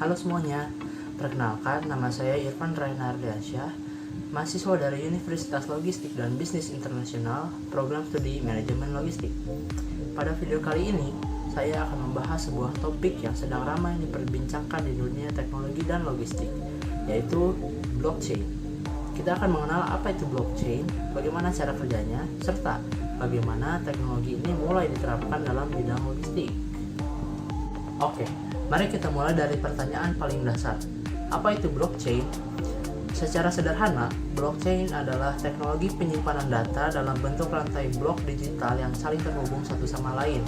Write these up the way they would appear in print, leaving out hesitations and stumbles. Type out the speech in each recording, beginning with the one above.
Halo semuanya, perkenalkan nama saya Irfan Raina Ardiansyah, mahasiswa dari Universitas Logistik dan Bisnis Internasional, Program Studi Manajemen Logistik. Pada video kali ini, saya akan membahas sebuah topik yang sedang ramai diperbincangkan di dunia teknologi dan logistik, yaitu blockchain. Kita akan mengenal apa itu blockchain, bagaimana cara kerjanya, serta bagaimana teknologi ini mulai diterapkan dalam bidang logistik. Oke, mari kita mulai dari pertanyaan paling dasar. Apa itu blockchain? Secara sederhana, blockchain adalah teknologi penyimpanan data dalam bentuk rantai blok digital yang saling terhubung satu sama lain.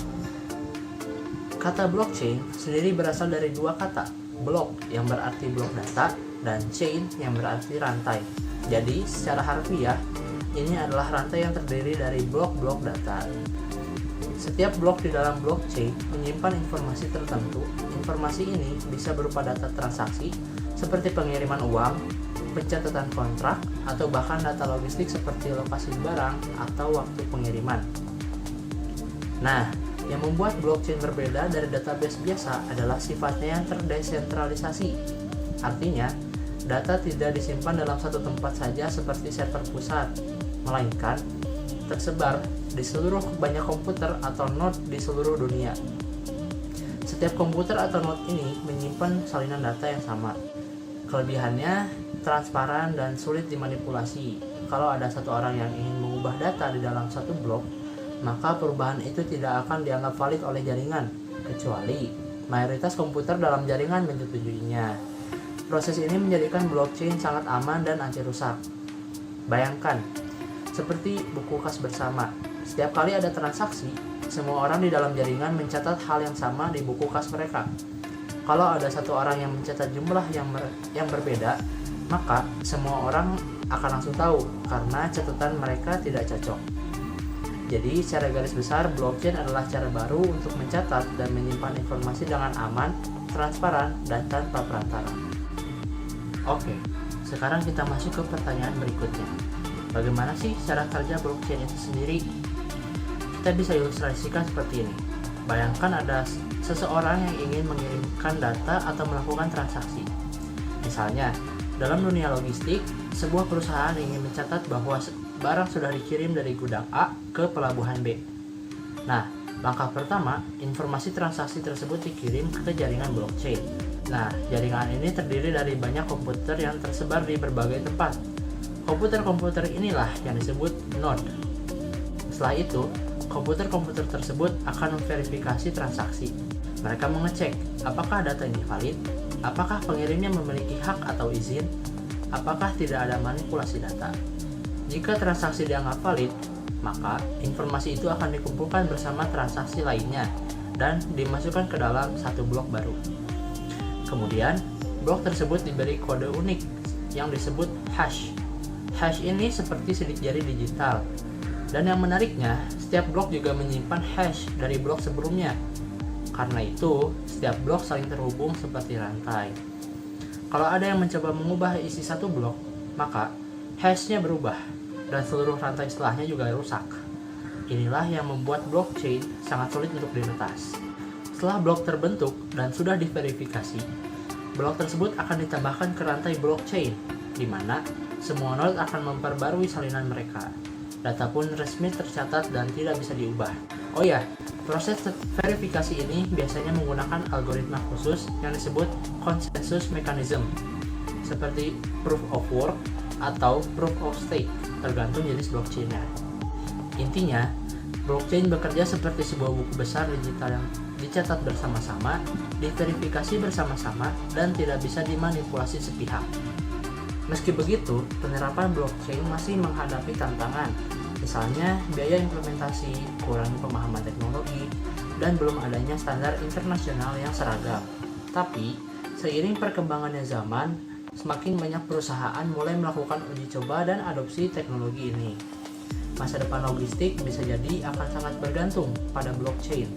Kata blockchain sendiri berasal dari dua kata, block yang berarti blok data dan chain yang berarti rantai. Jadi, secara harfiah, ini adalah rantai yang terdiri dari blok-blok data. Setiap blok di dalam blockchain menyimpan informasi tertentu. Informasi ini bisa berupa data transaksi seperti pengiriman uang, pencatatan kontrak, atau bahkan data logistik seperti lokasi barang atau waktu pengiriman. Nah, yang membuat blockchain berbeda dari database biasa adalah sifatnya yang terdesentralisasi. Artinya, data tidak disimpan dalam satu tempat saja seperti server pusat, melainkan tersebar di seluruh banyak komputer atau node di seluruh dunia. Setiap komputer atau node ini menyimpan salinan data yang sama. Kelebihannya transparan dan sulit dimanipulasi. Kalau ada satu orang yang ingin mengubah data di dalam satu blok, maka perubahan itu tidak akan dianggap valid oleh jaringan, kecuali mayoritas komputer dalam jaringan menyetujuinya. Proses ini menjadikan blockchain sangat aman dan anti rusak. Bayangkan, seperti buku kas bersama. Setiap kali ada transaksi, semua orang di dalam jaringan mencatat hal yang sama di buku kas mereka. Kalau ada satu orang yang mencatat jumlah yang berbeda, maka semua orang akan langsung tahu karena catatan mereka tidak cocok. Jadi, secara garis besar, blockchain adalah cara baru untuk mencatat dan menyimpan informasi dengan aman, transparan, dan tanpa perantara. Oke, sekarang kita masuk ke pertanyaan berikutnya. Bagaimana sih cara kerja blockchain itu sendiri? Kita bisa ilustrasikan seperti ini. Bayangkan ada seseorang yang ingin mengirimkan data atau melakukan transaksi. Misalnya, dalam dunia logistik, sebuah perusahaan ingin mencatat bahwa barang sudah dikirim dari gudang A ke pelabuhan B. Nah, langkah pertama, informasi transaksi tersebut dikirim ke jaringan blockchain. Nah, jaringan ini terdiri dari banyak komputer yang tersebar di berbagai tempat. Komputer-komputer inilah yang disebut node. Setelah itu, komputer-komputer tersebut akan memverifikasi transaksi. Mereka mengecek apakah data ini valid, apakah pengirimnya memiliki hak atau izin, apakah tidak ada manipulasi data. Jika transaksi dianggap valid, maka informasi itu akan dikumpulkan bersama transaksi lainnya dan dimasukkan ke dalam satu blok baru. Kemudian, blok tersebut diberi kode unik yang disebut hash. Hash ini seperti sidik jari digital. Dan yang menariknya, setiap blok juga menyimpan hash dari blok sebelumnya. Karena itu, setiap blok saling terhubung seperti rantai. Kalau ada yang mencoba mengubah isi satu blok, maka hashnya berubah dan seluruh rantai setelahnya juga rusak. Inilah yang membuat blockchain sangat sulit untuk diretas. Setelah blok terbentuk dan sudah diverifikasi, blok tersebut akan ditambahkan ke rantai blockchain, di mana semua node akan memperbarui salinan mereka. Data pun resmi tercatat dan tidak bisa diubah. Oh ya, proses verifikasi ini biasanya menggunakan algoritma khusus yang disebut consensus mechanism, seperti proof of work atau proof of stake, tergantung jenis blockchain-nya. Intinya, blockchain bekerja seperti sebuah buku besar digital yang dicatat bersama-sama, diverifikasi bersama-sama, dan tidak bisa dimanipulasi sepihak. Meski begitu, penerapan blockchain masih menghadapi tantangan, misalnya biaya implementasi, kurangnya pemahaman teknologi, dan belum adanya standar internasional yang seragam. Tapi, seiring perkembangannya zaman, semakin banyak perusahaan mulai melakukan uji coba dan adopsi teknologi ini. Masa depan logistik bisa jadi akan sangat bergantung pada blockchain,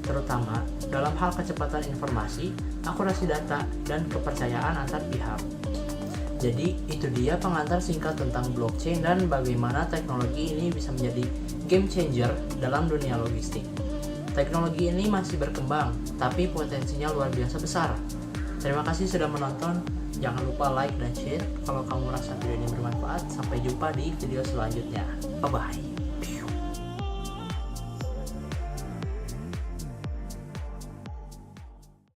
terutama dalam hal kecepatan informasi, akurasi data, dan kepercayaan antar pihak. Jadi, itu dia pengantar singkat tentang blockchain dan bagaimana teknologi ini bisa menjadi game changer dalam dunia logistik. Teknologi ini masih berkembang, tapi potensinya luar biasa besar. Terima kasih sudah menonton. Jangan lupa like dan share kalau kamu merasa video ini bermanfaat. Sampai jumpa di video selanjutnya. Bye bye.